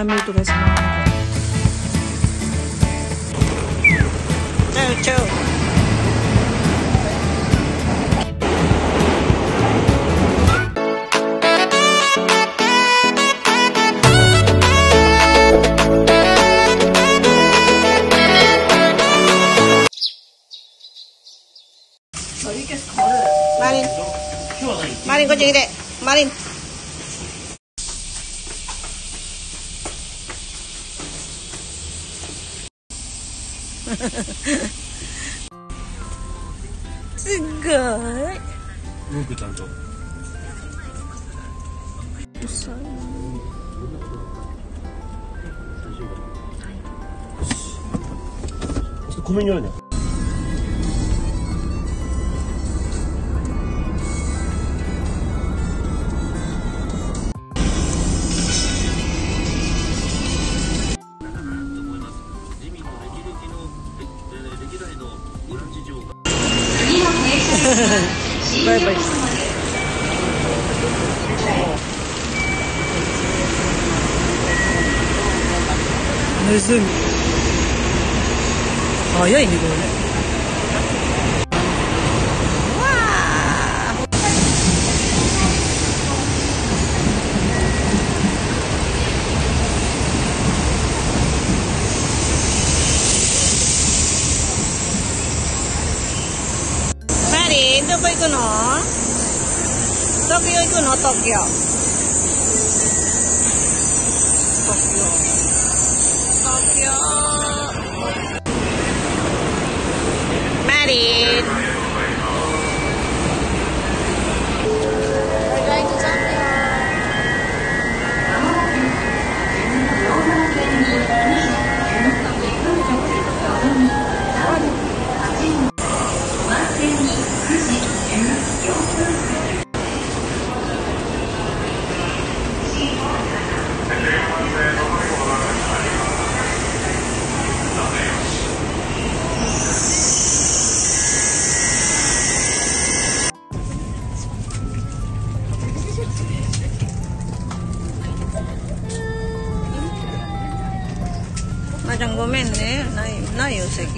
nandito guys mga Chow chow. Marin, Marinこっち来て、マリン。すごい。動くちゃんと。ちょっと米にあるね。バイバイ。ネズミ。早いねこれね。どこ行くの？東京行くの？東京。マリン。まーちゃんごめんね、ないよ席。私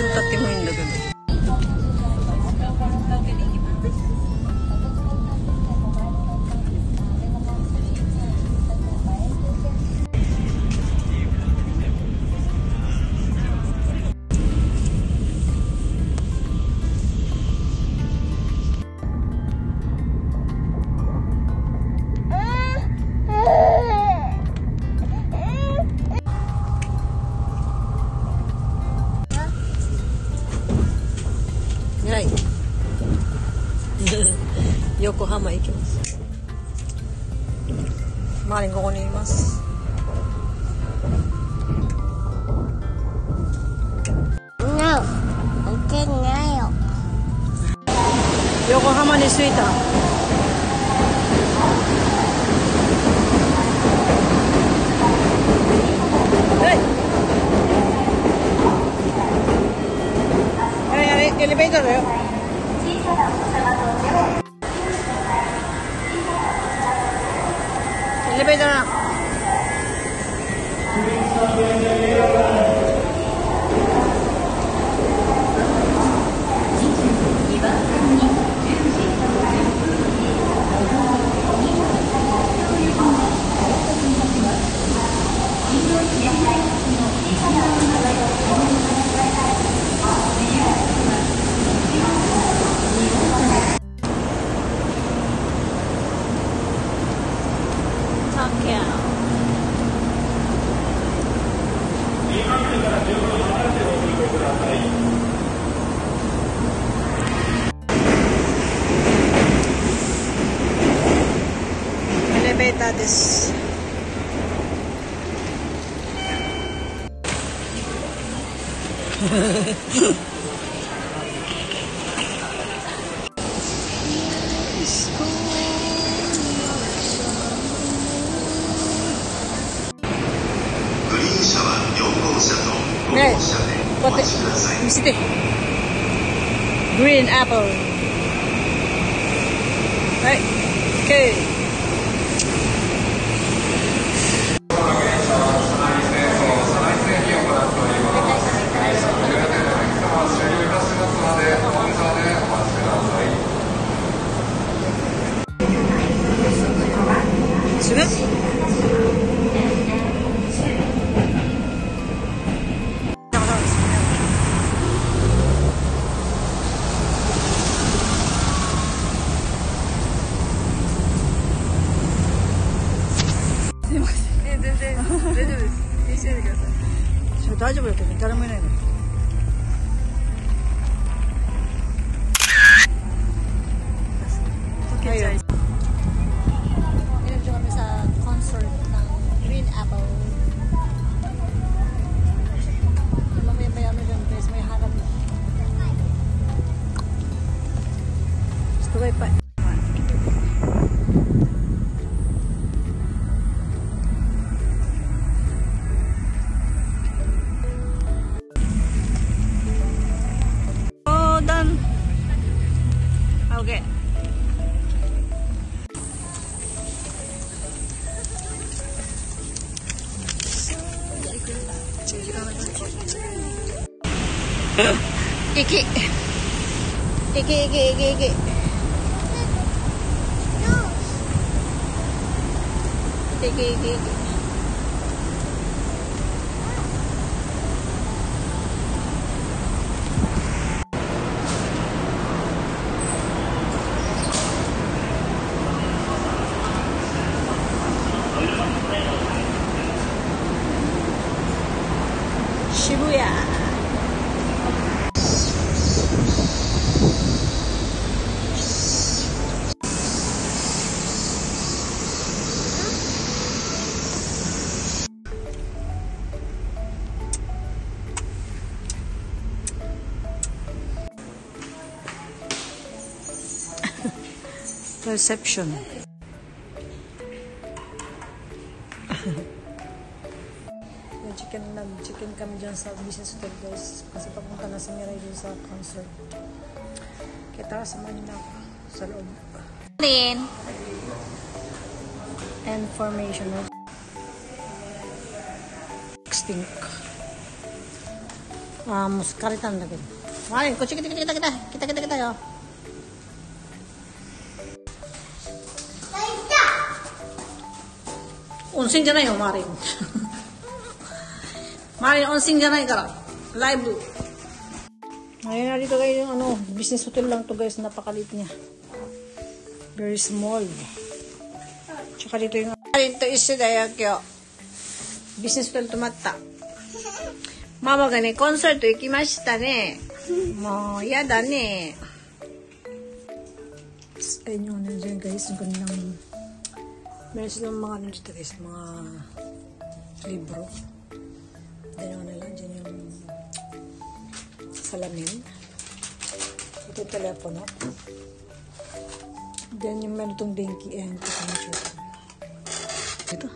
も立ってもいいんだけど。はい、横浜行きます。マリンここにいます。横浜に着いた。エレベーターだよ。エレベーターだ。エレベーターです。ね、こうやって見せて。グリーンアップル。はい、OK。Tugay pa. Oh, done. Okay. Iki. Iki. Iki. Shibuya. Reception. Chicken kami dyan sa business hotel guys kasi papunta na si Mirai dun sa concert. Kaya tara, samahan niyo na ako sa loob. Din. Information of extinct. Muskaritan lagi. Marin, kutsi kita yo. Unsing dyan na yun, Marin. Marin, unsing dyan na yun, kara. Live. Ngayon na dito guys, yung business hotel lang to guys, napakalit niya. Very small. Tsaka dito yung... Dito isi daya kyo. Business hotel tumatta. Mama ga ne, concert ikimashita ne. Mo, yada ne. Ayun yung dyan guys, yung kanilang... Meron silang mga dito guys, mga libro. Dyan yung nila, dyan yung salamin. Ito yung telepono. Dyan yung meron itong dinky and ito.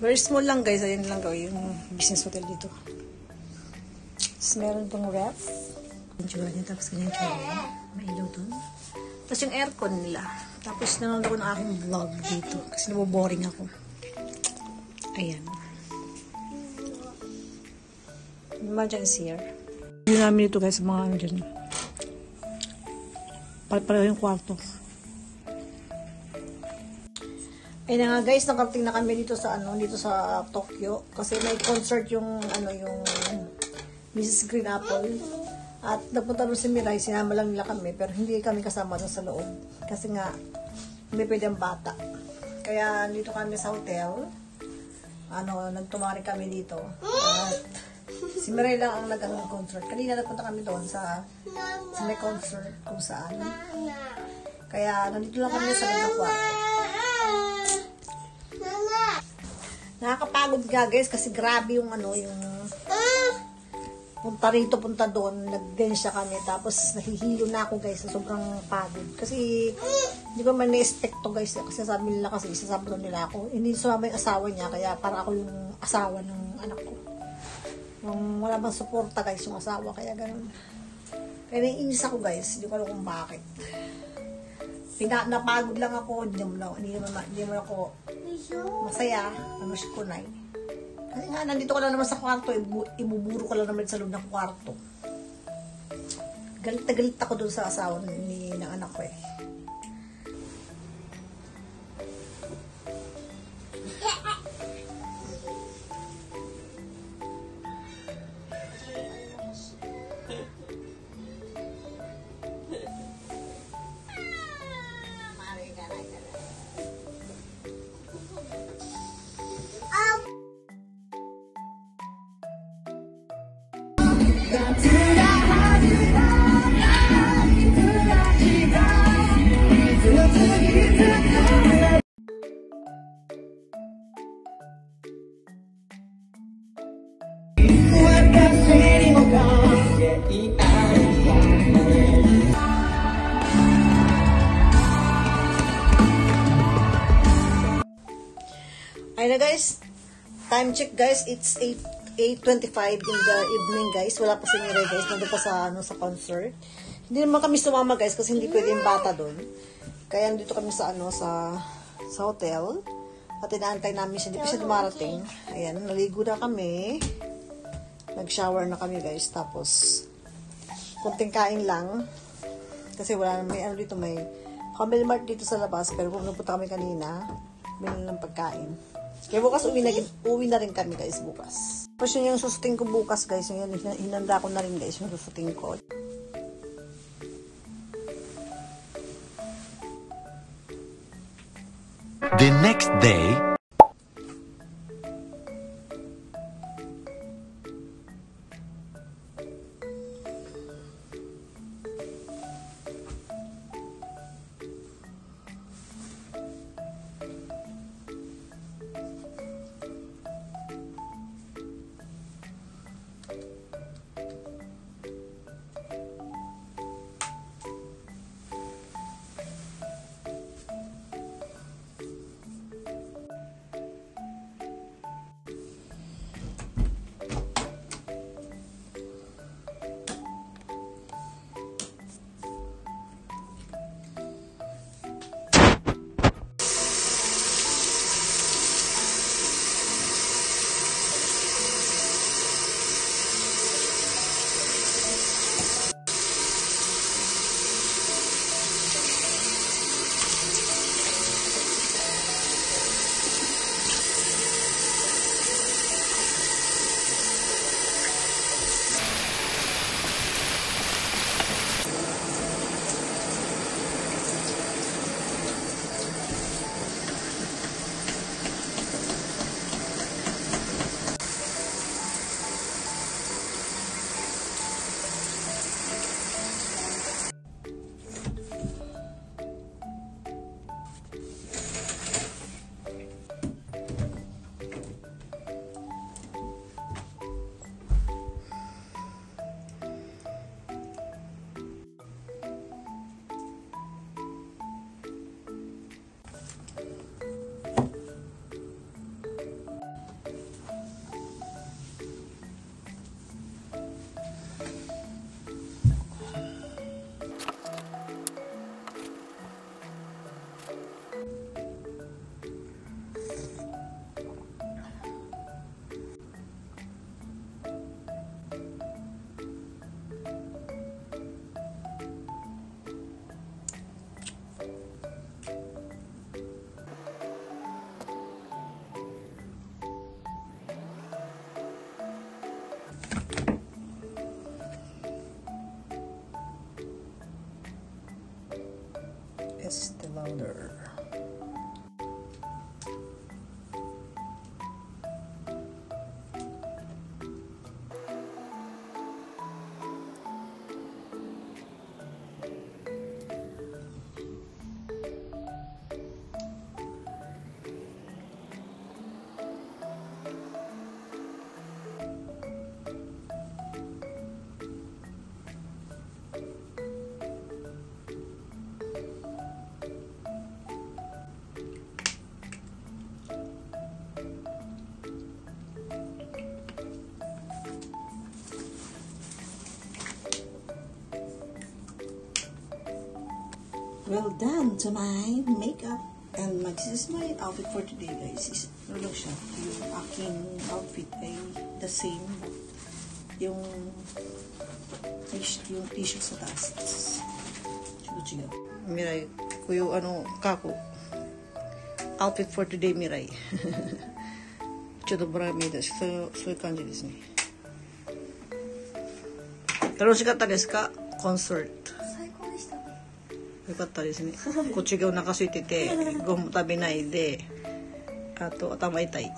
Very small lang guys, ayun lang gawin yung business hotel dito. Tapos meron itong ref. Yung tsura niya, tapos ganyan yung tsura niya. May ilaw doon. Tapos yung aircon nila. Tapos nanonood ako ng aking vlog dito. Kasi naboboring ako. Ayan. Imagine is here. Hindi namin ito guys, mga ano dyan. Pala yung kwarto. Ayun na nga guys, nakarating na kami dito sa dito sa Tokyo. Kasi may concert yung yung Mrs. Green Apple. At napunta doon si Mirai, sinama lang nila kami, pero hindi kami kasama doon sa loob. Kasi nga, hindi pwede ang bata. Kaya dito kami sa hotel. Nagtumari kami dito. At si Mirai lang ang nag-concert. Kanina napunta kami doon sa may concert kung saan. Kaya nandito lang kami sa loob ng kwarto. Nakakapagod nga guys kasi grabe yung punta rito, punta doon, nag-densya kami, tapos nahihilo na ako guys, sobrang pagod. Kasi, hindi ko man na-expect to guys, kasi sabi nila kasi, isasama nila ako. Hindi sumama yung asawa niya, kaya para ako yung asawa ng anak ko. Yung wala bang suporta guys, yung asawa, kaya ganun. Kaya naiinis ako guys, hindi ko alam kung bakit. Napagod lang ako, hindi naman ako masaya, kunay. Kasi nga, nandito ka lang naman sa kwarto, ibuburo ka lang naman sa loob ng kwarto. Galit na galit ako dun sa asawa ng anak ko eh. guys, time check guys, it's 8:25 in the evening guys. Wala pa si Miray guys, nandun pa sa, sa concert. Hindi naman kami sumama guys kasi hindi pwede yung bata doon. Kaya nandito kami sa sa hotel. At inaantay namin siya, hindi pa siya dumarating. Ayan, naligo na kami. Nag-shower na kami guys, tapos kunting kain lang. Kasi wala na, may dito, may Family Mart dito sa labas, pero kung napunta kami kanina, binili ng pagkain. Kaya bukas uwi na rin kami guys bukas. Tapos yun yung susuting ko bukas guys, yun, hinanda ko na rin guys yung susuting ko. The next day. Estee Lauder. Well done to my makeup. And this is my outfit for today, guys. Ano lang siya, yung aking outfit ay the same. Yung t-shirt sa taas. Chigo-chigo. Miray, kuyo kako. Outfit for today, Miray. ちょっとボラ見えたし、そういう感じですね。楽しかったですか？コンサート。よかったですね。こっちがお腹空いてて、ご飯食べないで、あと頭痛い。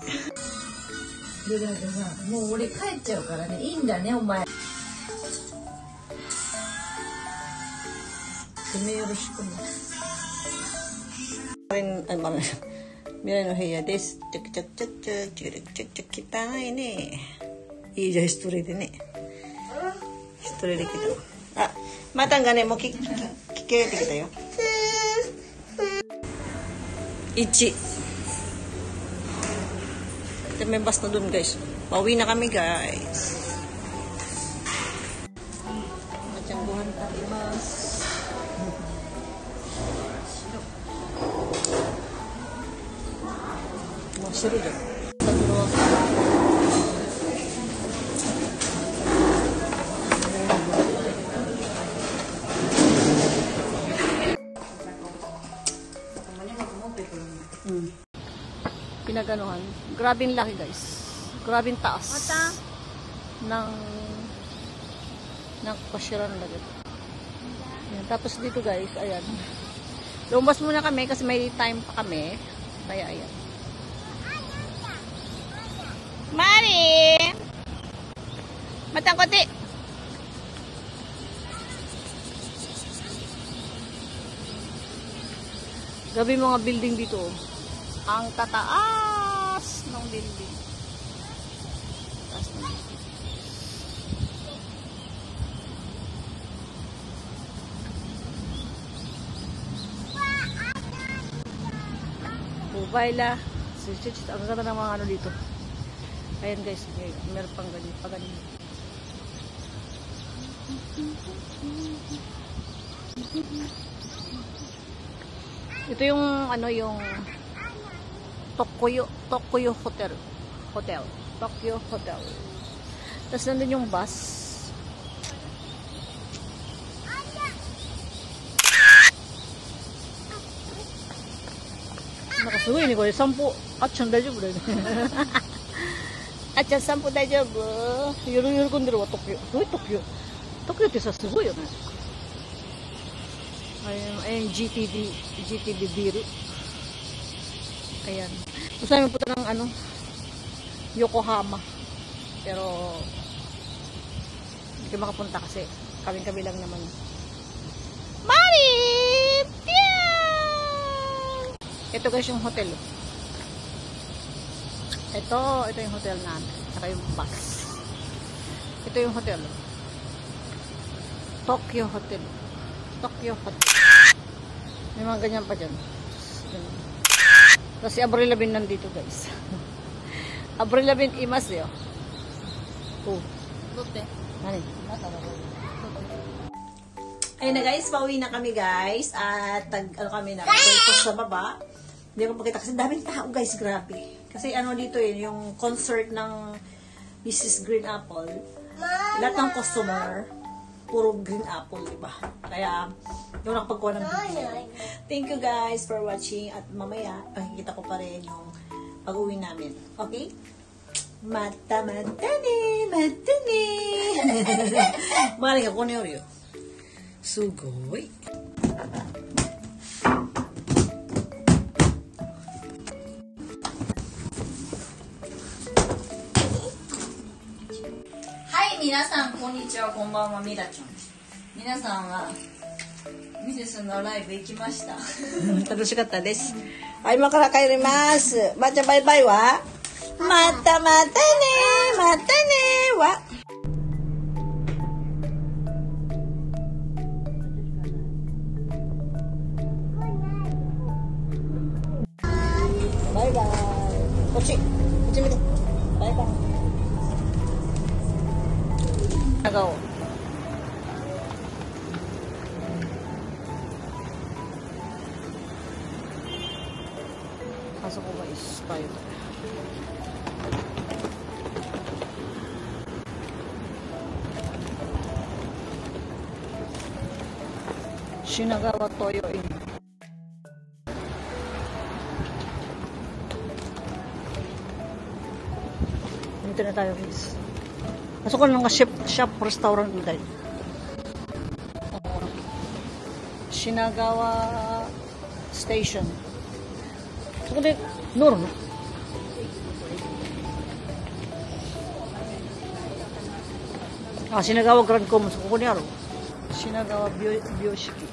でなんかさ、もう俺帰っちゃうからね、いいんだねお前。よろしくね。未来の部屋です。ちょっと来たいね。いいじゃん、一人でね。一人で来た。あ、またんがね、もう聞けてきたよ。1。May bus na dun, guys. Pauwi na kami, guys. Matyangguhan tayo, mas. Masiro dyan. Pinaganuhan. Grabing laki, guys. Grabing taas. Ng pasyaran na dito. Ayan. Tapos dito, guys, ayan. Lumabas muna kami kasi may time pa kami. Kaya ayan. Mari! Matangkoti! Gabi mga building dito. Ang tataas ng building. Taas ng building. Baila. Ang ganda ng mga ano dito. Ayan guys, meron pang ganito. Ito yung ano yung Tokyo Hotel. Tokyo Hotel. Tapos nandun yung bus. Nakasugoy ni ko 散歩 あっちゃん大丈夫だよねあっちゃん散歩大丈夫喜んでるわ東京すごい東京ってさすごいよねayan GTV biru ayan gusto namin punta ng ano Yokohama pero hindi ka makapunta kasi kami lang naman Mari! Ito guys yung hotel. Ito yung hotel namin. Saka yung bus. Ito yung hotel. Tokyo Hotel. May mga ganyan pa dyan. Kasi Avril Lavigne nandito guys. Avril Lavigne imas yo. Oh. Lotte. Ano? Ayun na guys, pauwi na kami guys. At ano kami na, pwede sa baba. Hindi ko makita kasi daming tao guys, grabe. Kasi ano dito yun, yung concert ng Mrs. Green Apple. Lahat ng customer, puro Green Apple, diba? Kaya, yung nakapagkuha ng video. Thank you guys for watching. At mamaya, pakikita ko pa rin yung pag-uwi namin. Okay? Matane. Maling ako niyo ryo. Sugoi. Hi, 皆さん、こんにちは、こんばんは、みらちゃん。皆さんは、ミセスのライブ行きました。楽しかったです。はい、今から帰ります。ばあちゃんバイバイはまたねはバイバイ。こっち見て。バイバイ。長尾。あそこがいっぱい。品川トヨイン。Dito na tayo guys. Pasok ko lang mga shop restaurant tayo. Shinagawa Station. So, kundi, Noro, no? Shinagawa Grand Commons. Kundi aro. Shinagawa Byoshiki.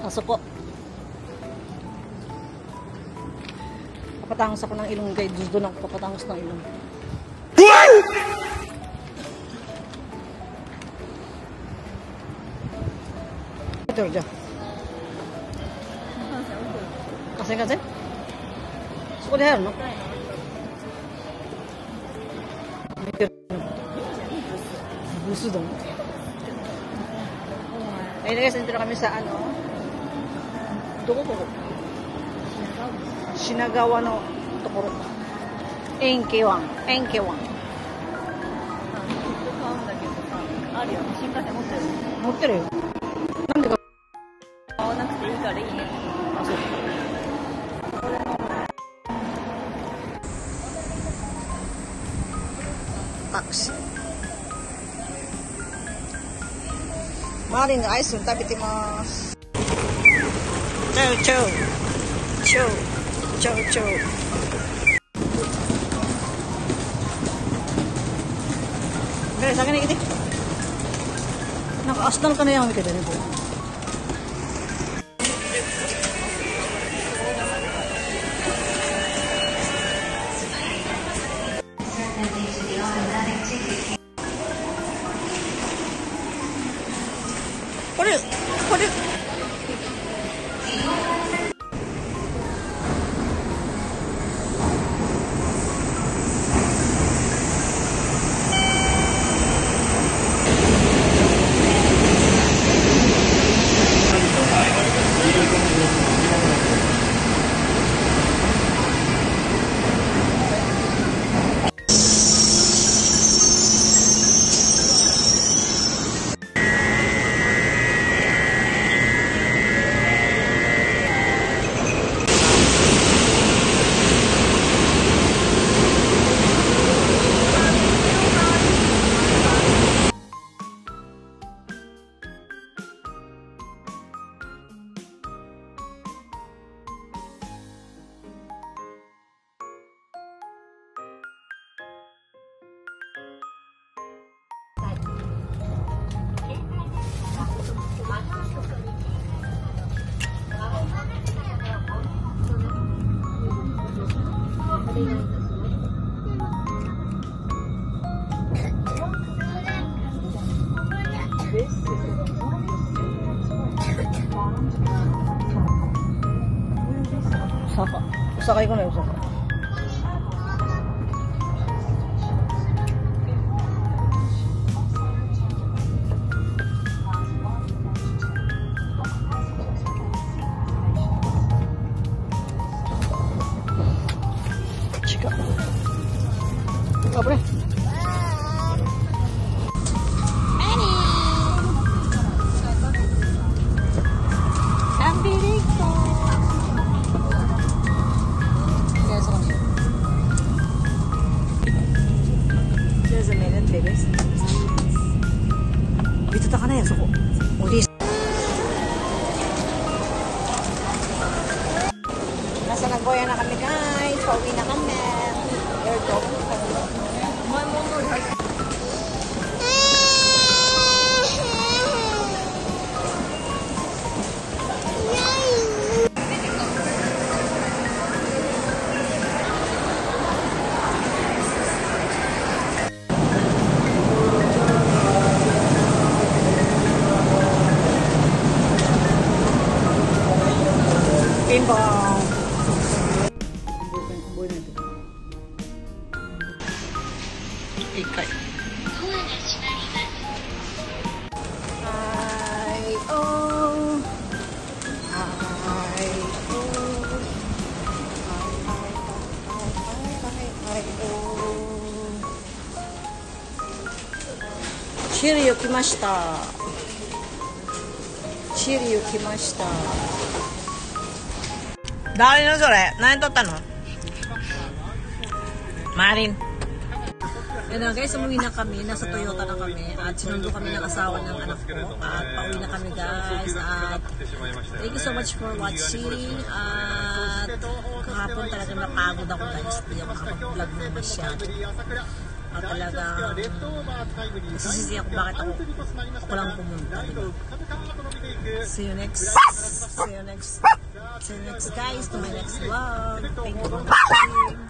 Pasok po. Papatangos ako ng ilong guys. Doon ako papatangos ng ilong. てるじゃん。河川風？そこで入るの？見てる。ブスdong. Ayun na guys, nandito na kami sa ano. Duko. Shinagawa no Tokoro. Enkewang. あるよ、新幹線持ってる。持ってるよ。なんでか。買わなくていいからいいね。あ、そう。タクシー。マリンのアイスを食べてます。チョウチョウ。チョウ。チョウチョウ。Guys, akin na kita. Naka-astal ka na yung kita nito. Put it. Osaka. Osaka ko na yung Osaka. Chika. Abre. Dito ta ka na yan, suko. Ulis. Nasa Nagoya na kami guys. Pauwi na kami. Airport. Pimbong. Ikay. Ay, oh. Ay, oh. Ay, oh. Shiryu kimashita. Shiryu kimashita. 誰のそれ何撮ったのマリン Yan na guys, umuwi na kami. Nasa Toyota na kami. At sinundo kami ng asawa ng anak ko. At pauwi na kami guys. At thank you so much for watching. At kahapon talaga napagod ako guys. Hindi ako makapag-vlog na masyado. At talagang nasisisi ako bakit ako lang pumunta. Diba? See you next guys to my next vlog. Thank you for watching.